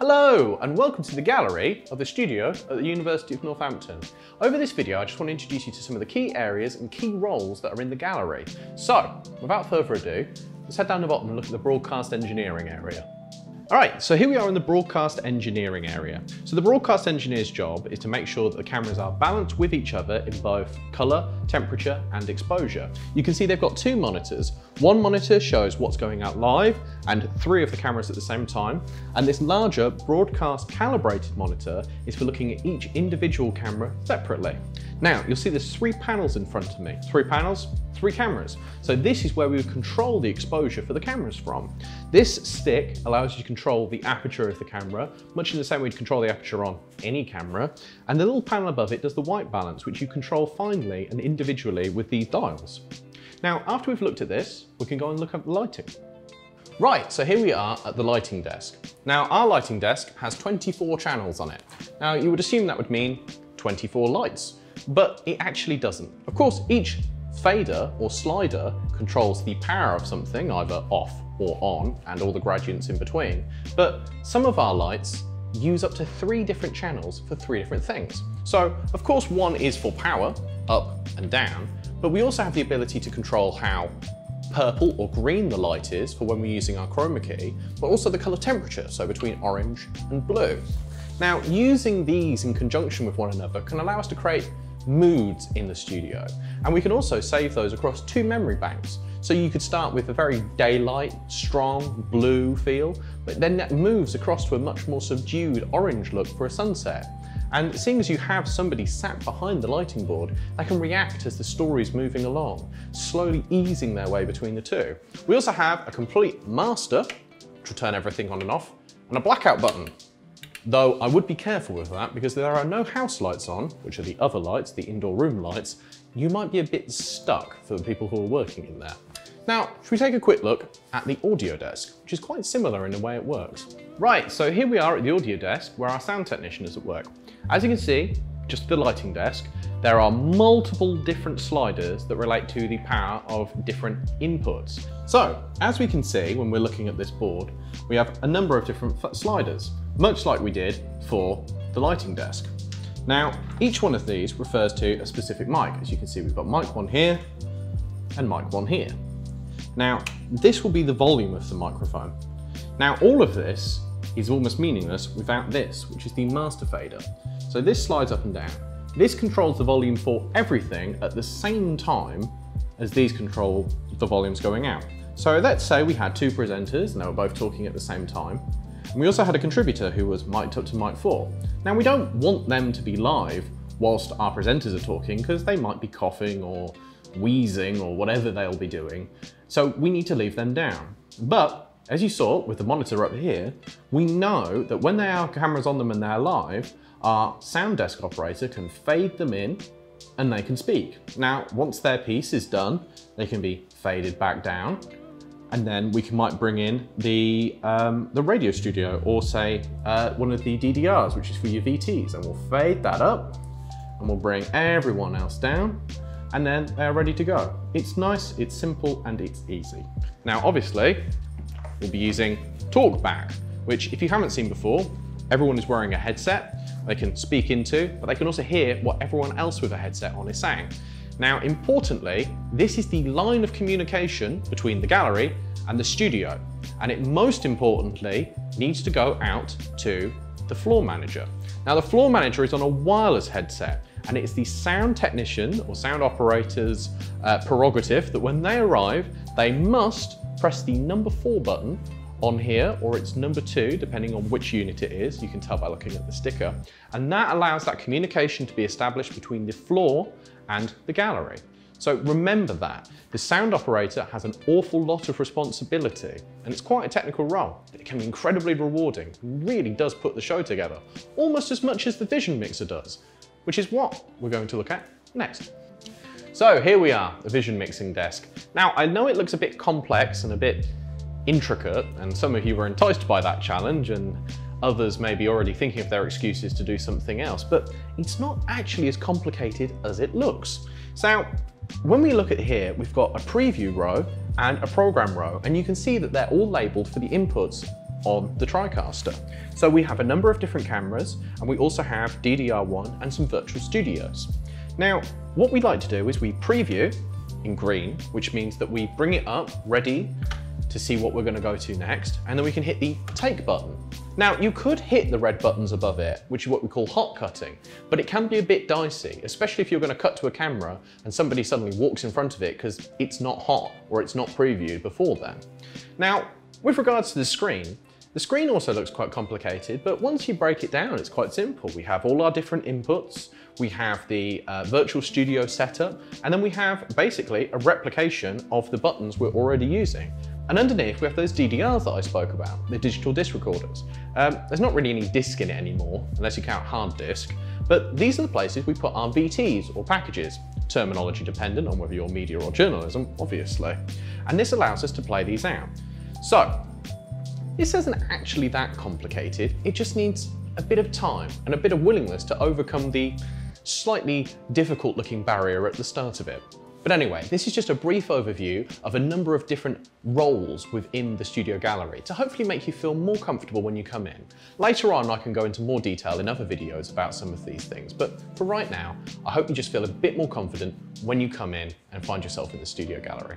Hello and welcome to the gallery of the studio at the University of Northampton. Over this video I just want to introduce you to some of the key areas and key roles that are in the gallery. So without further ado, let's head down the bottom and look at the broadcast engineering area. Alright, so here we are in the broadcast engineering area. So the broadcast engineer's job is to make sure that the cameras are balanced with each other in both colour, temperature and exposure. You can see they've got two monitors. One monitor shows what's going out live and 3 of the cameras at the same time. And this larger broadcast calibrated monitor is for looking at each individual camera separately. Now, you'll see there's 3 panels in front of me. 3 panels, 3 cameras. So this is where we would control the exposure for the cameras from. This stick allows you to control the aperture of the camera, much in the same way you'd control the aperture on any camera. And the little panel above it does the white balance, which you control finely and individually with these dials. Now, after we've looked at this, we can go and look at the lighting. Right, so here we are at the lighting desk. Now, our lighting desk has 24 channels on it. Now, you would assume that would mean 24 lights, but it actually doesn't. Of course, each fader or slider controls the power of something, either off or on, and all the gradients in between. But some of our lights use up to 3 different channels for 3 different things. So, of course, one is for power, up and down, but we also have the ability to control how purple or green the light is for when we're using our chroma key, but also the color temperature, so between orange and blue. Now, using these in conjunction with one another can allow us to create moods in the studio. And we can also save those across 2 memory banks. So you could start with a very daylight, strong blue feel, but then that moves across to a much more subdued orange look for a sunset. And seeing as you have somebody sat behind the lighting board, they can react as the story's moving along, slowly easing their way between the 2. We also have a complete master, which will turn everything on and off, and a blackout button. Though I would be careful with that because there are no house lights on, which are the other lights, the indoor room lights. You might be a bit stuck for the people who are working in there. Now, should we take a quick look at the audio desk, which is quite similar in the way it works. Right, so here we are at the audio desk where our sound technician is at work. As you can see, just the lighting desk, there are multiple different sliders that relate to the power of different inputs. So, as we can see when we're looking at this board, we have a number of different sliders, much like we did for the lighting desk. Now, each one of these refers to a specific mic. As you can see, we've got mic 1 here and mic 1 here. Now, this will be the volume of the microphone. Now, all of this is almost meaningless without this, which is the master fader. So this slides up and down. This controls the volume for everything at the same time as these control the volumes going out. So let's say we had 2 presenters and they were both talking at the same time. And we also had a contributor who was mic'd up to mic 4. Now, we don't want them to be live whilst our presenters are talking because they might be coughing or wheezing or whatever they'll be doing. So we need to leave them down. But as you saw with the monitor up here, we know that when there are cameras on them and they're live, our sound desk operator can fade them in and they can speak. Now, once their piece is done, they can be faded back down. And then we might bring in the radio studio or say one of the DDRs, which is for your VTs, and we'll fade that up and we'll bring everyone else down and then they're ready to go. It's nice, it's simple, and it's easy. Now, obviously, we'll be using TalkBack, which if you haven't seen before, everyone is wearing a headset they can speak into, but they can also hear what everyone else with a headset on is saying. Now, importantly, this is the line of communication between the gallery and the studio, and it most importantly needs to go out to the floor manager. Now, the floor manager is on a wireless headset, and it's the sound technician or sound operator's prerogative that when they arrive, they must press the number 4 button on here, or it's number 2, depending on which unit it is. You can tell by looking at the sticker. And that allows that communication to be established between the floor and the gallery. So remember that. The sound operator has an awful lot of responsibility, and it's quite a technical role. It can be incredibly rewarding, really does put the show together, almost as much as the Vision Mixer does, which is what we're going to look at next. So here we are, the Vision Mixing desk. Now, I know it looks a bit complex and a bit intricate, and some of you were enticed by that challenge, and others may be already thinking of their excuses to do something else, but it's not actually as complicated as it looks. So when we look at here, we've got a preview row and a program row, and you can see that they're all labeled for the inputs on the TriCaster. So we have a number of different cameras, and we also have DDR1 and some virtual studios. Now, what we like to do is we preview in green, which means that we bring it up ready to see what we're going to go to next, and then we can hit the take button. Now, you could hit the red buttons above it, which is what we call hot cutting, but it can be a bit dicey, especially if you're going to cut to a camera and somebody suddenly walks in front of it because it's not hot or it's not previewed before then. Now, with regards to the screen also looks quite complicated, but once you break it down, it's quite simple. We have all our different inputs, we have the virtual studio setup, and then we have basically a replication of the buttons we're already using. And underneath, we have those DDRs that I spoke about, the digital disc recorders. There's not really any disk in it anymore, unless you count hard disk, but these are the places we put our VTs or packages, terminology dependent on whether you're media or journalism, obviously. And this allows us to play these out. So, this isn't actually that complicated, it just needs a bit of time and a bit of willingness to overcome the slightly difficult looking barrier at the start of it. But anyway, this is just a brief overview of a number of different roles within the Studio Gallery to hopefully make you feel more comfortable when you come in. Later on, I can go into more detail in other videos about some of these things, but for right now, I hope you just feel a bit more confident when you come in and find yourself in the Studio Gallery.